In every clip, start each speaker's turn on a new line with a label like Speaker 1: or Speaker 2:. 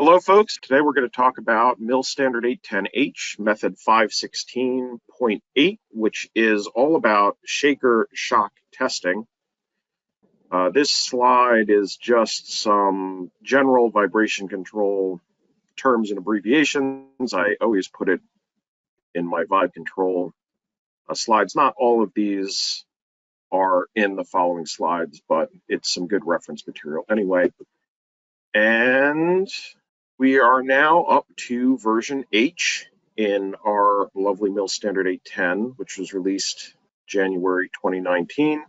Speaker 1: Hello folks, today we're going to talk about Mil-Std-810H Method 516.8, which is all about shaker shock testing. This slide is just some general vibration control terms and abbreviations. I always put it in my vibe control slides. Not all of these are in the following slides, but it's some good reference material anyway. And we are now up to version H in our lovely Mil-Std-810, which was released January 2019.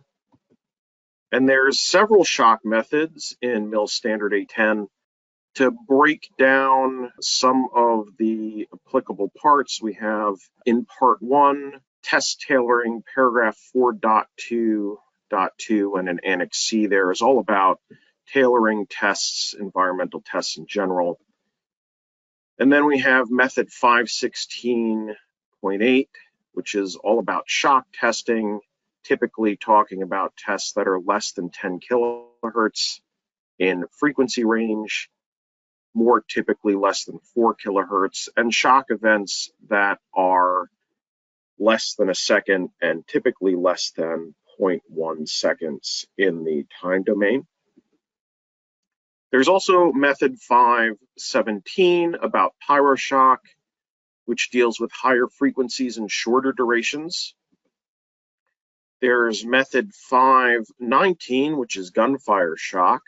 Speaker 1: And there's several shock methods in Mil-Std-810. To break down some of the applicable parts, we have in part 1, test tailoring, paragraph 4.2.2, and an annex C there is all about tailoring tests, environmental tests in general. And then we have method 516.8, which is all about shock testing, typically talking about tests that are less than 10 kilohertz in frequency range, more typically less than 4 kilohertz, and shock events that are less than a second and typically less than 0.1 seconds in the time domain. There's also method 517 about pyroshock, which deals with higher frequencies and shorter durations. There's method 519, which is gunfire shock.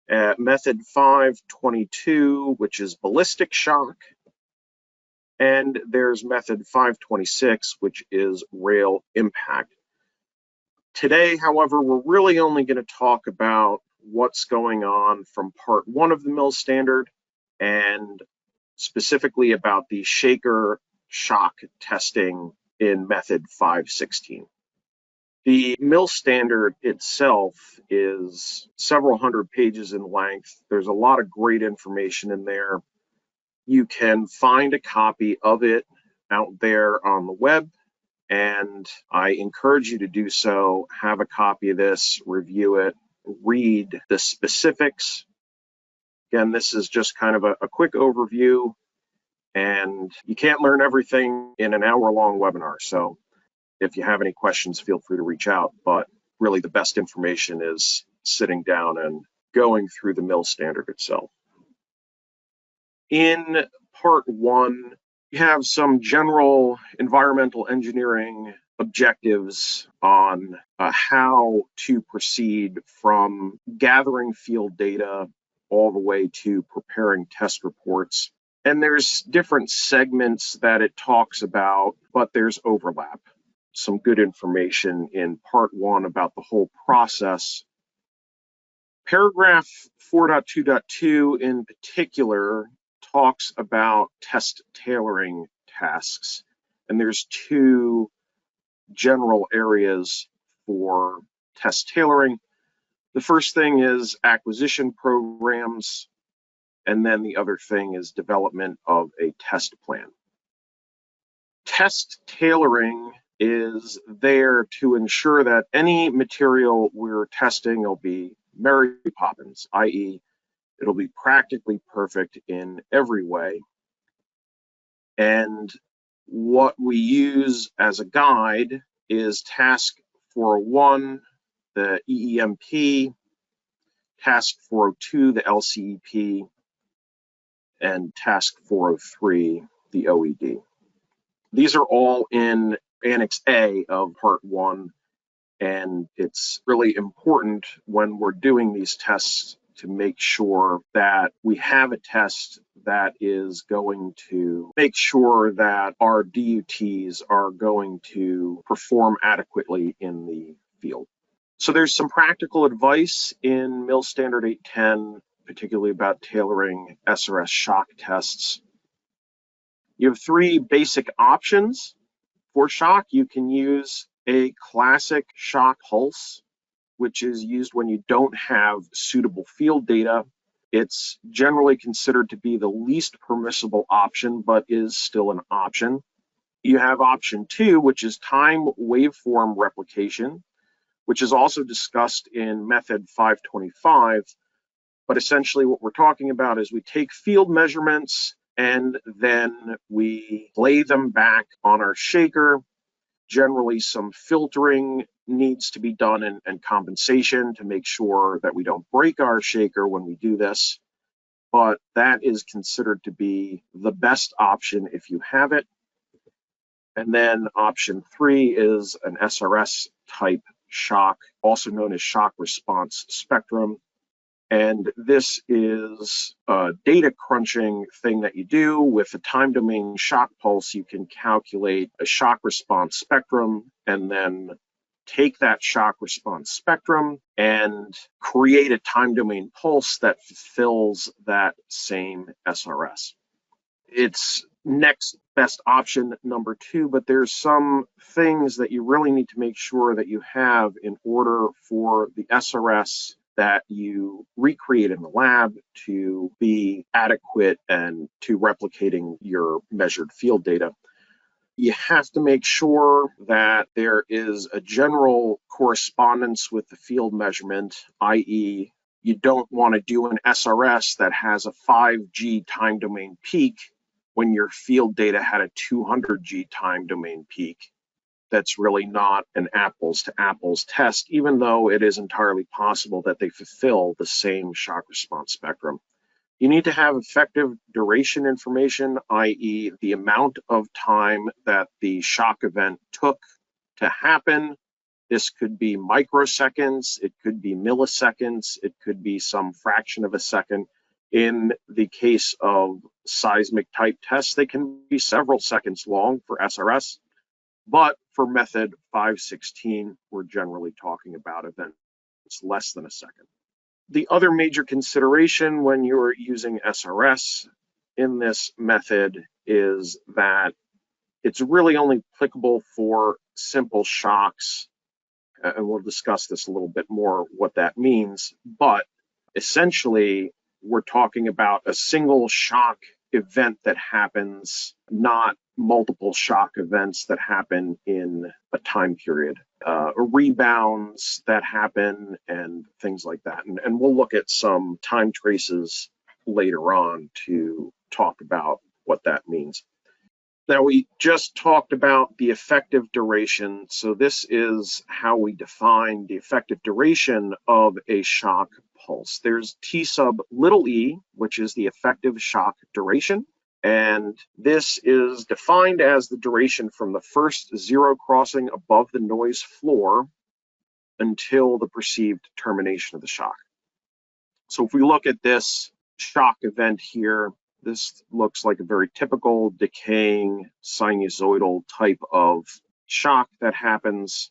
Speaker 1: Method 522, which is ballistic shock. And there's method 526, which is rail impact. Today, however, we're really only going to talk about what's going on from part 1 of the Mil-Std and specifically about the shaker shock testing in method 516. The Mil-Std itself is several hundred pages in length. There's a lot of great information in there. You can find a copy of it out there on the web, and I encourage you to do so. Have a copy of this, review it, read the specifics. Again, this is just kind of a quick overview, and you can't learn everything in an hour-long webinar. So if you have any questions, feel free to reach out. But really the best information is sitting down and going through the Mil-Std itself. In part 1, you have some general environmental engineering objectives on how to proceed from gathering field data all the way to preparing test reports. And there's different segments that it talks about, but there's overlap. Some good information in part 1 about the whole process. Paragraph 4.2.2 in particular talks about test tailoring tasks. And there's 2 general areas for test tailoring. The first thing is acquisition programs, and then the other thing is development of a test plan. Test tailoring is there to ensure that any material we're testing will be Mary Poppins, i.e., it'll be practically perfect in every way. And what we use as a guide is task 401, the EEMP, task 402, the LCEP, and task 403, the OED. These are all in Annex A of Part 1, and it's really important when we're doing these tests to make sure that we have a test that is going to make sure that our DUTs are going to perform adequately in the field. So there's some practical advice in Mil-Std-810, particularly about tailoring SRS shock tests. You have 3 basic options for shock. You can use a classic shock pulse, which is used when you don't have suitable field data. It's generally considered to be the least permissible option, but is still an option. You have option 2, which is time waveform replication, which is also discussed in method 525, But essentially what we're talking about is we take field measurements and then we lay them back on our shaker. Generally, some filtering needs to be done and compensation to make sure that we don't break our shaker when we do this. But that is considered to be the best option if you have it. And then option 3 is an SRS type shock, also known as shock response spectrum. And this is a data crunching thing that you do with a time domain shock pulse. You can calculate a shock response spectrum and then take that shock response spectrum and create a time domain pulse that fulfills that same SRS. It's next best option number 2, but there's some things that you really need to make sure that you have in order for the SRS that you recreate in the lab to be adequate and to replicating your measured field data. You have to make sure that there is a general correspondence with the field measurement, i.e., you don't want to do an SRS that has a 5G time domain peak when your field data had a 200G time domain peak. That's really not an apples to apples test, even though it is entirely possible that they fulfill the same shock response spectrum. You need to have effective duration information, i.e. the amount of time that the shock event took to happen. This could be microseconds, it could be milliseconds, it could be some fraction of a second. In the case of seismic type tests, they can be several seconds long for SRS. But for method 516, we're generally talking about events less than a second. The other major consideration when you're using SRS in this method is that it's really only applicable for simple shocks, and we'll discuss this a little bit more, what that means. But essentially, we're talking about a single shock event that happens, not multiple shock events that happen in a time period, rebounds that happen and things like that. And we'll look at some time traces later on to talk about what that means. Now, we just talked about the effective duration. So this is how we define the effective duration of a shock pulse. There's T sub little e, which is the effective shock duration. And this is defined as the duration from the first zero crossing above the noise floor until the perceived termination of the shock. So if we look at this shock event here, this looks like a very typical decaying sinusoidal type of shock that happens.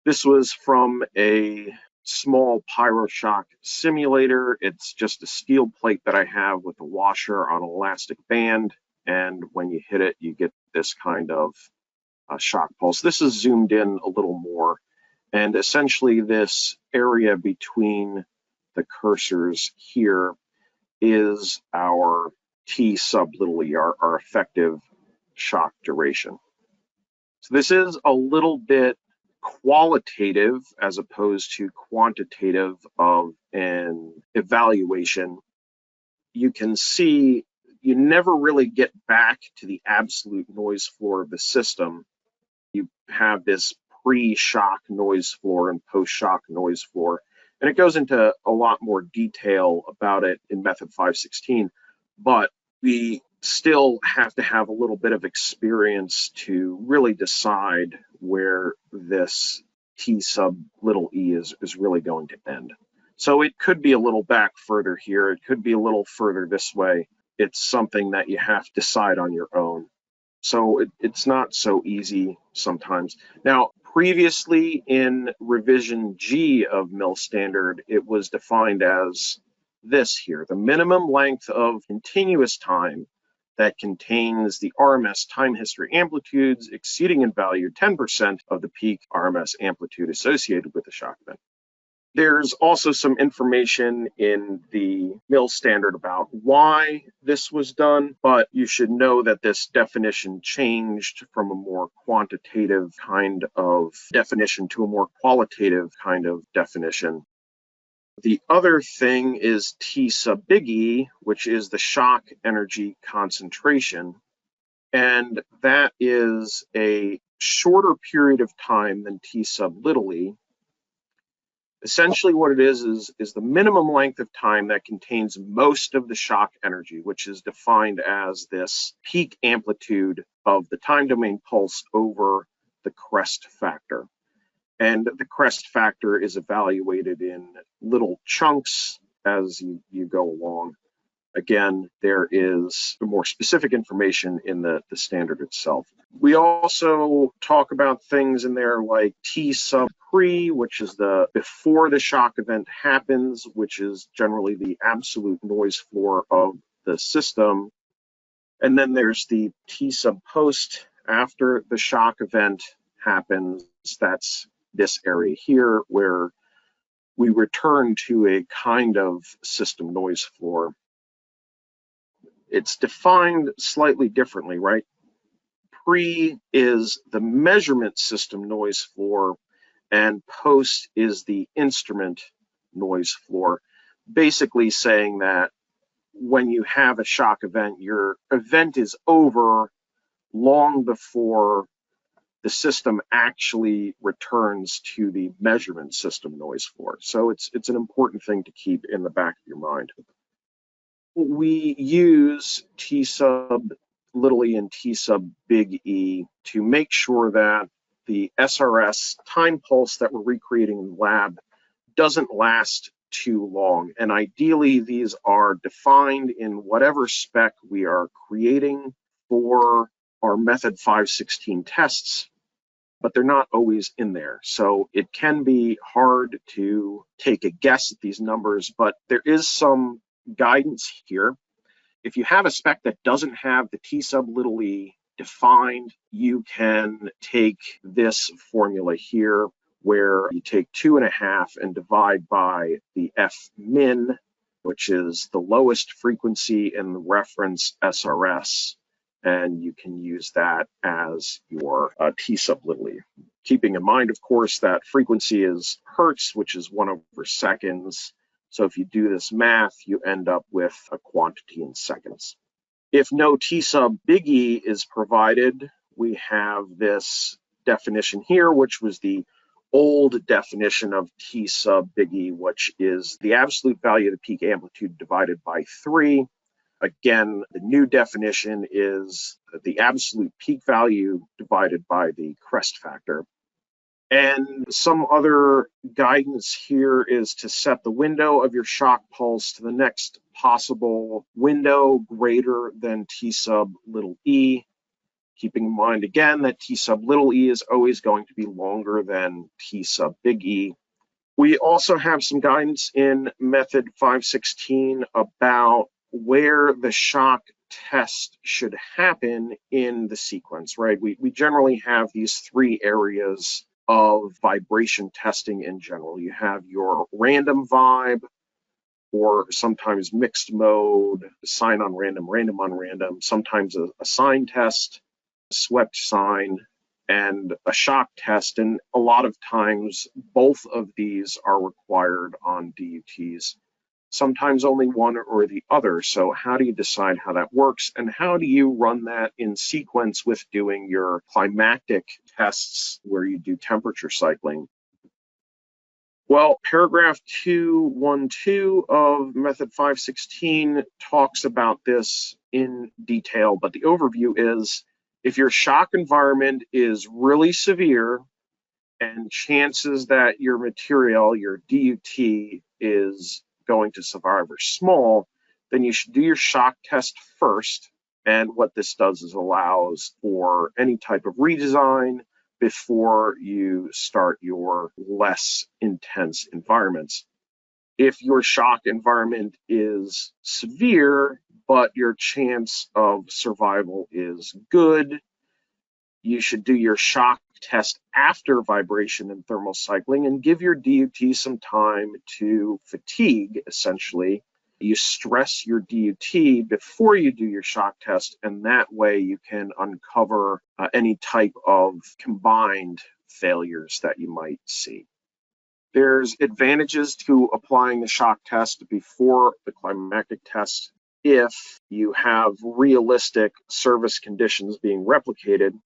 Speaker 1: This was from a small pyroshock simulator. It's just a steel plate that I have with a washer on an elastic band. And when you hit it, you get this kind of shock pulse. This is zoomed in a little more. And essentially this area between the cursors here is our T sub little e, our effective shock duration. So this is a little bit qualitative as opposed to quantitative of an evaluation. You can see you never really get back to the absolute noise floor of the system. You have this pre-shock noise floor and post-shock noise floor. And it goes into a lot more detail about it in method 516, but we still have to have a little bit of experience to really decide where this T sub little e is really going to end. So it could be a little back further here. It could be a little further this way. It's something that you have to decide on your own. So it's not so easy sometimes. Now, previously in revision G of MIL standard, it was defined as this here, the minimum length of continuous time that contains the RMS time history amplitudes exceeding in value 10% of the peak RMS amplitude associated with the shock event. There's also some information in the MIL standard about why this was done, but you should know that this definition changed from a more quantitative kind of definition to a more qualitative kind of definition. The other thing is T sub big E, which is the shock energy concentration. And that is a shorter period of time than T sub little e. Essentially what it is the minimum length of time that contains most of the shock energy, which is defined as this peak amplitude of the time domain pulse over the crest factor. And the crest factor is evaluated in little chunks as you go along. Again, there is more specific information in the standard itself. We also talk about things in there like T sub pre, which is the before the shock event happens, which is generally the absolute noise floor of the system. And then there's the T sub post after the shock event happens. That's this area here where we return to a kind of system noise floor. It's defined slightly differently, right? Pre is the measurement system noise floor, and post is the instrument noise floor, basically saying that when you have a shock event, your event is over long before the system actually returns to the measurement system noise floor. So it's an important thing to keep in the back of your mind. We use T sub little e and T sub big E to make sure that the SRS time pulse that we're recreating in the lab doesn't last too long. And ideally, these are defined in whatever spec we are creating for our method 516 tests, but they're not always in there. So it can be hard to take a guess at these numbers, but there is some guidance here. If you have a spec that doesn't have the T sub little e defined, you can take this formula here where you take 2.5 and divide by the F min, which is the lowest frequency in the reference SRS, and you can use that as your T sub little e. Keeping in mind, of course, that frequency is hertz, which is 1/seconds. So if you do this math, you end up with a quantity in seconds. If no T sub big E is provided, we have this definition here, which was the old definition of T sub big E, which is the absolute value of the peak amplitude divided by 3. Again, the new definition is the absolute peak value divided by the crest factor. And some other guidance here is to set the window of your shock pulse to the next possible window greater than T sub little e, keeping in mind again that T sub little e is always going to be longer than T sub big E. We also have some guidance in method 516 about where the shock test should happen in the sequence, right? We generally have these 3 areas of vibration testing in general. You have your random vibe, or sometimes mixed mode, sign on random, random on random, sometimes a sign test, swept sign, and a shock test. And a lot of times, both of these are required on DUTs. Sometimes only one or the other. So how do you decide how that works? And how do you run that in sequence with doing your climactic tests where you do temperature cycling? Well, paragraph 212 of method 516 talks about this in detail, but the overview is if your shock environment is really severe and chances that your material, your DUT, is going to survive are small, then you should do your shock test first. And what this does is allows for any type of redesign before you start your less intense environments. If your shock environment is severe, but your chance of survival is good, you should do your shock test after vibration and thermal cycling and give your DUT some time to fatigue, essentially. You stress your DUT before you do your shock test, and that way you can uncover any type of combined failures that you might see. There's advantages to applying the shock test before the climactic test if you have realistic service conditions being replicated.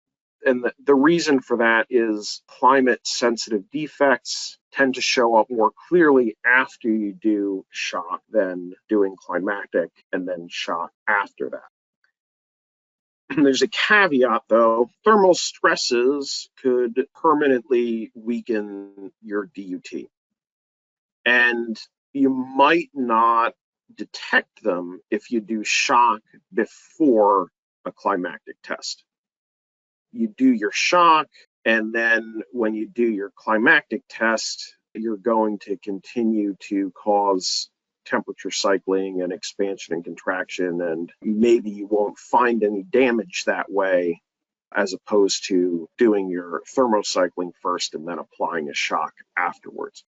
Speaker 1: And the reason for that is climate-sensitive defects tend to show up more clearly after you do shock than doing climactic and then shock after that. There's a caveat, though. Thermal stresses could permanently weaken your DUT. And you might not detect them if you do shock before a climactic test. You do your shock, and then when you do your climactic test, you're going to continue to cause temperature cycling and expansion and contraction, and maybe you won't find any damage that way as opposed to doing your thermocycling first and then applying a shock afterwards.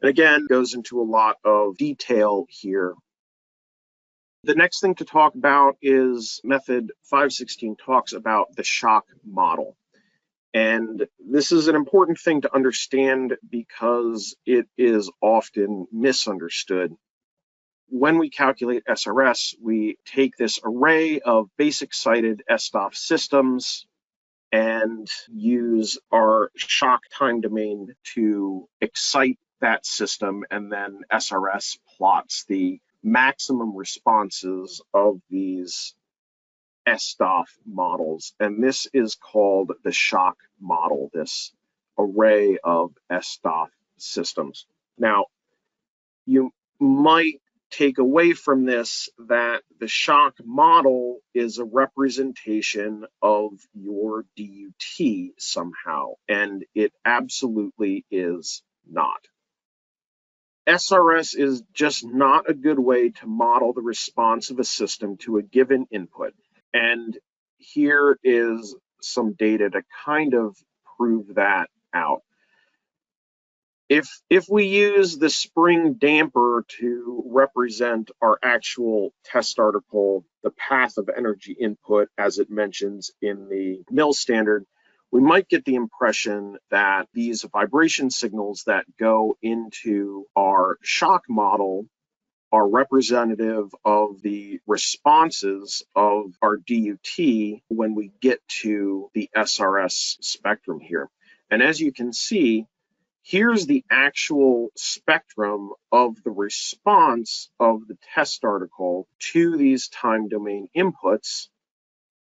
Speaker 1: And again, goes into a lot of detail here. The next thing to talk about is method 516 talks about the shock model. And this is an important thing to understand because it is often misunderstood. When we calculate SRS, we take this array of basic sited SDOF systems and use our shock time domain to excite that system, and then SRS plots the maximum responses of these SDOF models, and this is called the shock model, this array of SDOF systems. Now, you might take away from this that the shock model is a representation of your DUT somehow, and it absolutely is not. SRS is just not a good way to model the response of a system to a given input. And here is some data to kind of prove that out. If we use the spring damper to represent our actual test article, the path of energy input, as it mentions in the MIL standard, we might get the impression that these vibration signals that go into our shock model are representative of the responses of our DUT when we get to the SRS spectrum here. And as you can see, here's the actual spectrum of the response of the test article to these time domain inputs.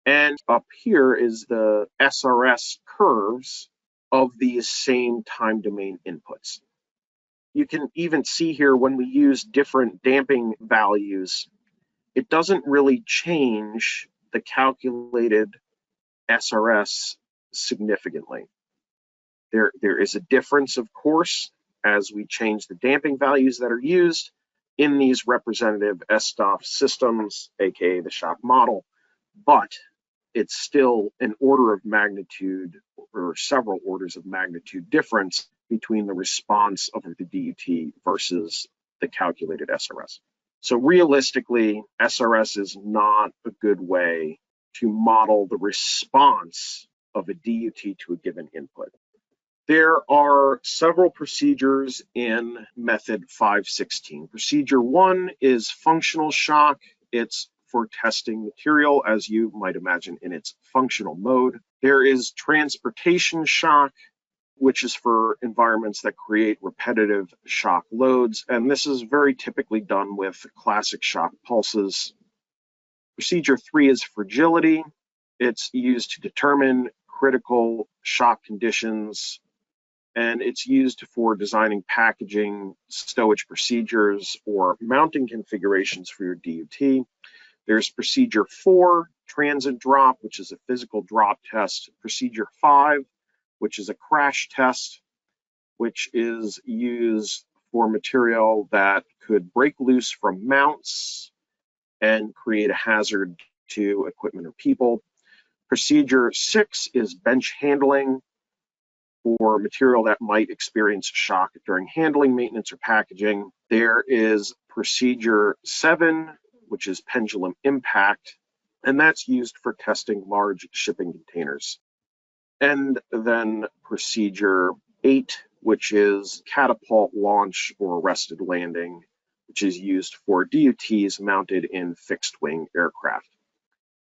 Speaker 1: And up here is the SRS curves of these same time domain inputs. You can even see here when we use different damping values, it doesn't really change the calculated SRS significantly. There is a difference, of course, as we change the damping values that are used in these representative SDOF systems, aka the shock model, but it's still an order of magnitude or several orders of magnitude difference between the response of the DUT versus the calculated SRS. So realistically, SRS is not a good way to model the response of a DUT to a given input. There are several procedures in method 516. Procedure 1 is functional shock. It's for testing material, as you might imagine, in its functional mode. There is transportation shock, which is for environments that create repetitive shock loads, and this is very typically done with classic shock pulses. Procedure 3 is fragility. It's used to determine critical shock conditions, and it's used for designing packaging, stowage procedures, or mounting configurations for your DUT. There's procedure 4, transit drop, which is a physical drop test. Procedure 5, which is a crash test, which is used for material that could break loose from mounts and create a hazard to equipment or people. Procedure 6 is bench handling, for material that might experience shock during handling, maintenance, or packaging. There is procedure 7, which is pendulum impact, and that's used for testing large shipping containers. And then procedure 8 which is catapult launch or arrested landing, which is used for DUTs mounted in fixed-wing aircraft.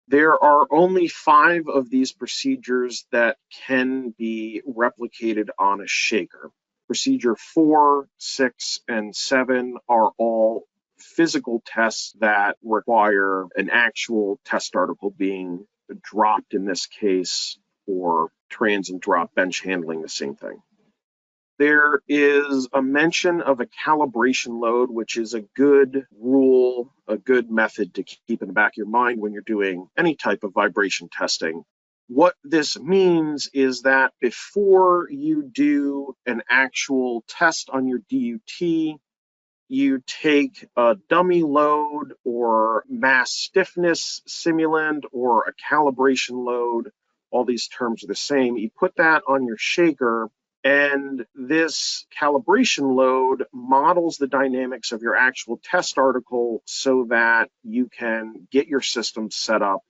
Speaker 1: There are only 5 of these procedures that can be replicated on a shaker. Procedure 4, 6, and 7 are all physical tests that require an actual test article being dropped in this case, or transient drop bench handling, the same thing. There is a mention of a calibration load, which is a good rule, a good method to keep in the back of your mind when you're doing any type of vibration testing. What this means is that before you do an actual test on your DUT, you take a dummy load or mass stiffness simulant or a calibration load. All these terms are the same. You put that on your shaker, and this calibration load models the dynamics of your actual test article so that you can get your system set up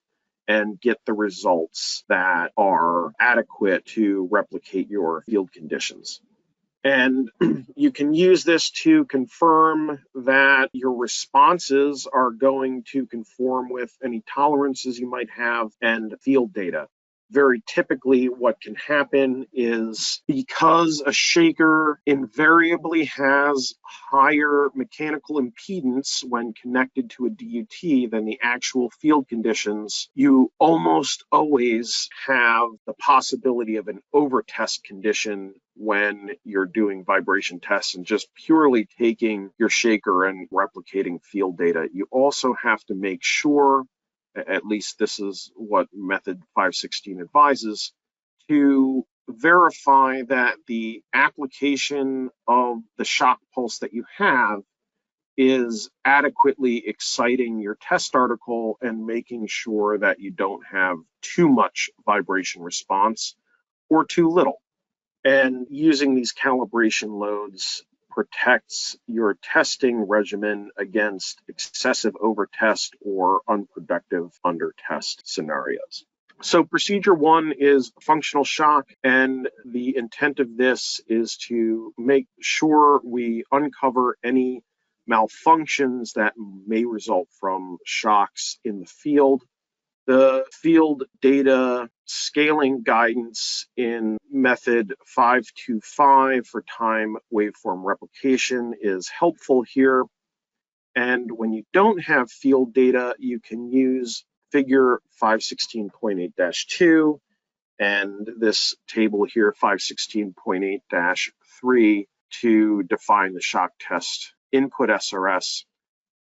Speaker 1: and get the results that are adequate to replicate your field conditions. And you can use this to confirm that your responses are going to conform with any tolerances you might have and field data. Very typically, what can happen is, because a shaker invariably has higher mechanical impedance when connected to a DUT than the actual field conditions, you almost always have the possibility of an overtest condition when you're doing vibration tests and just purely taking your shaker and replicating field data. You also have to make sure, at least this is what method 516 advises, to verify that the application of the shock pulse that you have is adequately exciting your test article and making sure that you don't have too much vibration response or too little. And using these calibration loads protects your testing regimen against excessive overtest or unproductive undertest scenarios. So procedure 1 is functional shock, and the intent of this is to make sure we uncover any malfunctions that may result from shocks in the field. The field data scaling guidance in method 525 for time waveform replication is helpful here. And when you don't have field data, you can use figure 516.8-2 and this table here, 516.8-3, to define the shock test input SRS.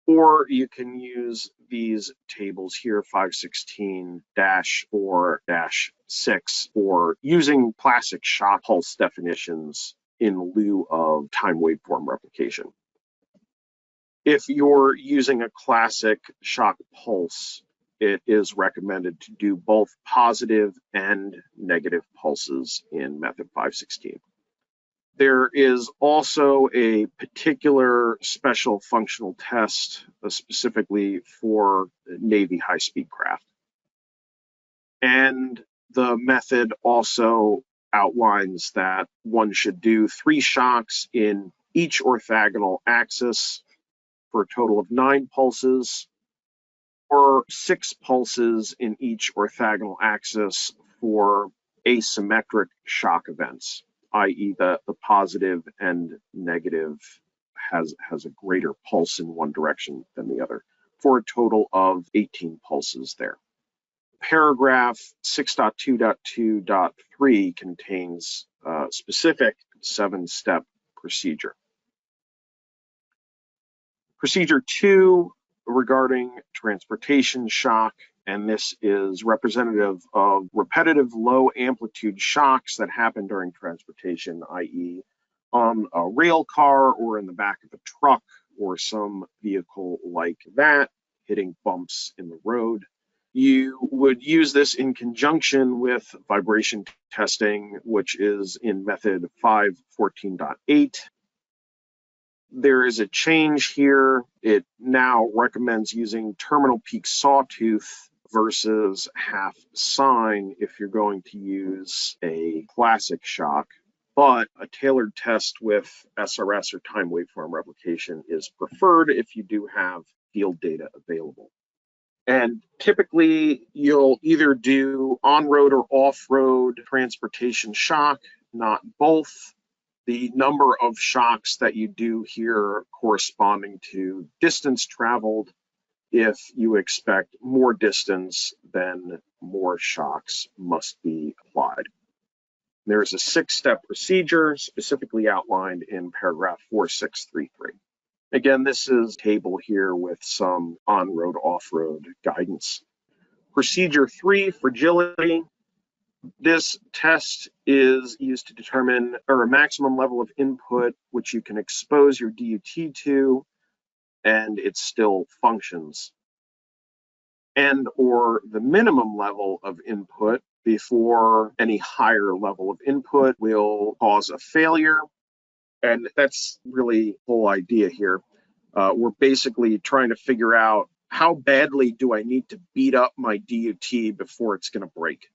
Speaker 1: Or you can use these tables here, 516-4-6, or using classic shock pulse definitions in lieu of time waveform replication. If you're using a classic shock pulse, it is recommended to do both positive and negative pulses in method 516. There is also a particular special functional test specifically for Navy high-speed craft. And the method also outlines that one should do 3 shocks in each orthogonal axis for a total of 9 pulses, or 6 pulses in each orthogonal axis for asymmetric shock events, i.e. the positive and negative has a greater pulse in one direction than the other, for a total of 18 pulses there. Paragraph 6.2.2.3 contains a specific 7-step procedure. Procedure 2 regarding transportation shock, and this is representative of repetitive low amplitude shocks that happen during transportation, i.e. on a rail car or in the back of a truck or some vehicle like that, hitting bumps in the road. You would use this in conjunction with vibration testing, which is in method 514.8. There is a change here. It now recommends using terminal peak sawtooth versus half sine if you're going to use a classic shock. but a tailored test with SRS or time waveform replication is preferred if you do have field data available. And typically, you'll either do on-road or off-road transportation shock, not both. The number of shocks that you do here corresponding to distance traveled. If you expect more distance, then more shocks must be applied. There's a 6-step procedure specifically outlined in paragraph 4633. Again, this is a table here with some on-road, off-road guidance. Procedure 3, fragility. This test is used to determine a maximum level of input which you can expose your DUT to, and it still functions, and or the minimum level of input before any higher level of input will cause a failure. And that's really the whole idea here. We're basically trying to figure out how badly do I need to beat up my DUT before it's going to break.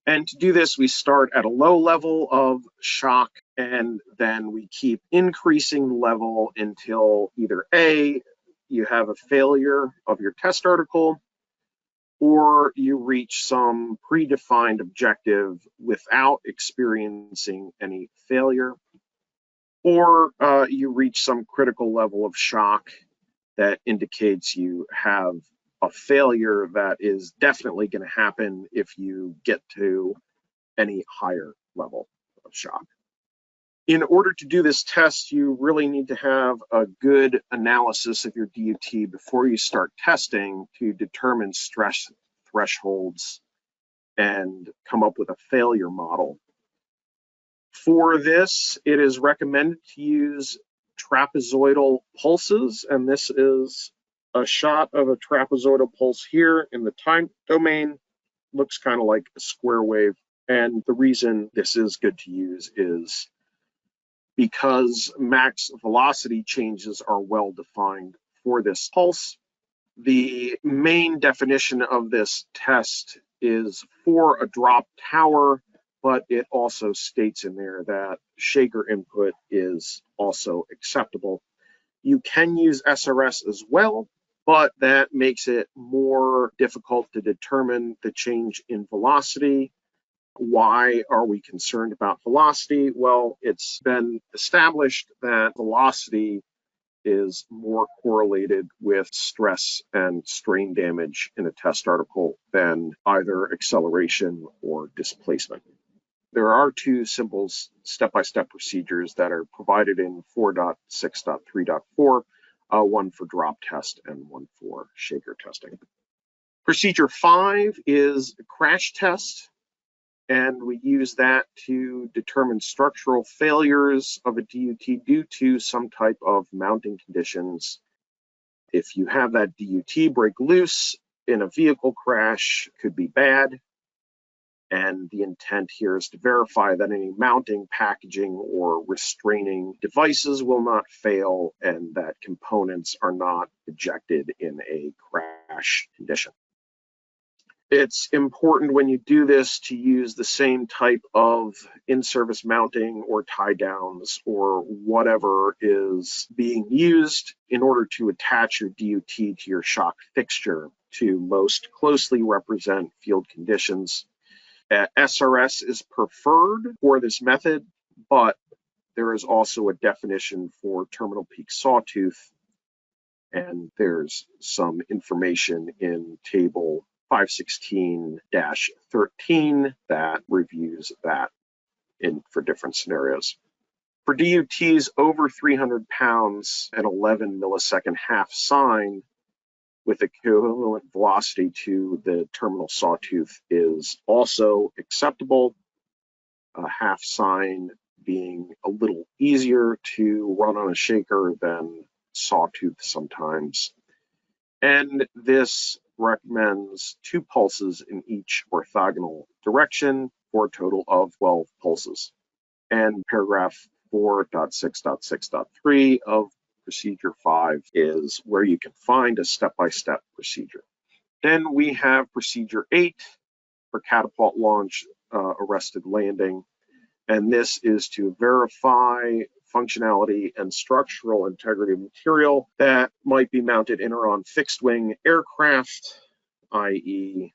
Speaker 1: And to do this, we start at a low level of shock, and then we keep increasing the level until either A, you have a failure of your test article, or you reach some predefined objective without experiencing any failure, or you reach some critical level of shock that indicates you have a failure that is definitely going to happen if you get to any higher level of shock. In order to do this test, you really need to have a good analysis of your DUT before you start testing to determine stress thresholds and come up with a failure model. For this, it is recommended to use trapezoidal pulses, and this is a shot of a trapezoidal pulse here in the time domain. Looks kind of like a square wave, and the reason this is good to use is because max velocity changes are well defined for this pulse. The main definition of this test is for a drop tower, but it also states in there that shaker input is also acceptable. You can use SRS as well, but that makes it more difficult to determine the change in velocity. Why are we concerned about velocity? Well, it's been established that velocity is more correlated with stress and strain damage in a test article than either acceleration or displacement. There are two simple step-by-step procedures that are provided in 4.6.3.4, one for drop test and one for shaker testing. Procedure 5 is a crash test, and we use that to determine structural failures of a DUT due to some type of mounting conditions. If you have that DUT break loose in a vehicle crash, it could be bad. And the intent here is to verify that any mounting, packaging, or restraining devices will not fail and that components are not ejected in a crash condition. It's important when you do this to use the same type of in-service mounting or tie downs or whatever is being used in order to attach your DUT to your shock fixture to most closely represent field conditions. SRS is preferred for this method, but there is also a definition for terminal peak sawtooth, and there's some information in table 516-13 that reviews that for different scenarios. For DUTs over 300 pounds, an 11 millisecond half sine with equivalent velocity to the terminal sawtooth is also acceptable. A half sine being a little easier to run on a shaker than sawtooth sometimes. And this recommends 2 pulses in each orthogonal direction for a total of 12 pulses. And paragraph 4.6.6.3 of procedure 5 is where you can find a step-by-step procedure. Then we have procedure 8 for catapult launch, arrested landing. and this is to verify functionality and structural integrity of material that might be mounted in or on fixed-wing aircraft, i.e.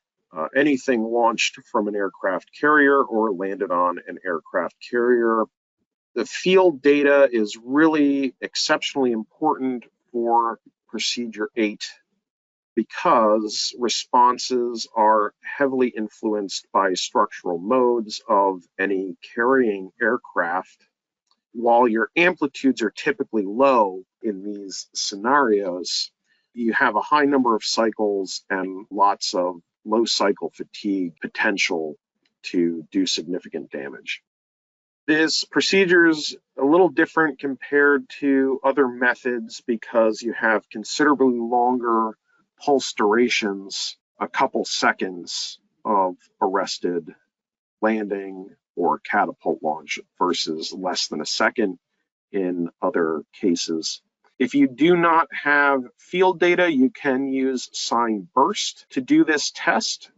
Speaker 1: Anything launched from an aircraft carrier or landed on an aircraft carrier. The field data is really exceptionally important for Procedure 8 because responses are heavily influenced by structural modes of any carrying aircraft. While your amplitudes are typically low in these scenarios, you have a high number of cycles and lots of low cycle fatigue potential to do significant damage. This procedure is a little different compared to other methods because you have considerably longer pulse durations, a couple seconds of arrested landing or catapult launch versus less than a second in other cases. If you do not have field data, you can use sine burst to do this test.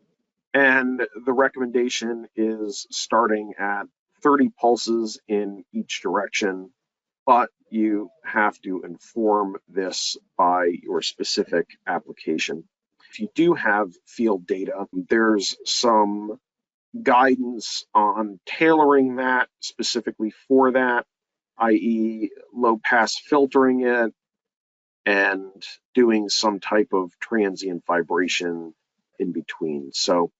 Speaker 1: And the recommendation is starting at 30 pulses in each direction, but you have to inform this by your specific application. If you do have field data, there's some guidance on tailoring that specifically for that, i.e. low pass filtering it and doing some type of transient vibration in between. So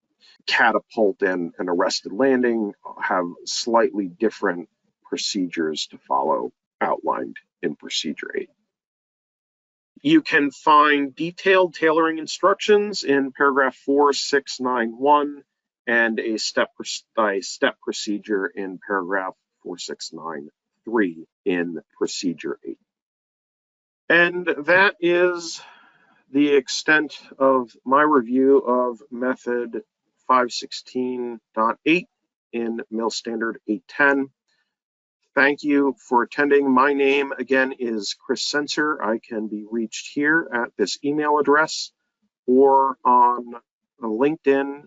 Speaker 1: catapult and arrested landing have slightly different procedures to follow outlined in Procedure 8. You can find detailed tailoring instructions in paragraph 4691 and a step-by-step procedure in paragraph 4693 in Procedure 8. And that is the extent of my review of method 516.8 in Mil-Std-810. Thank you for attending. My name again is Chris Sensor. I can be reached here at this email address or on LinkedIn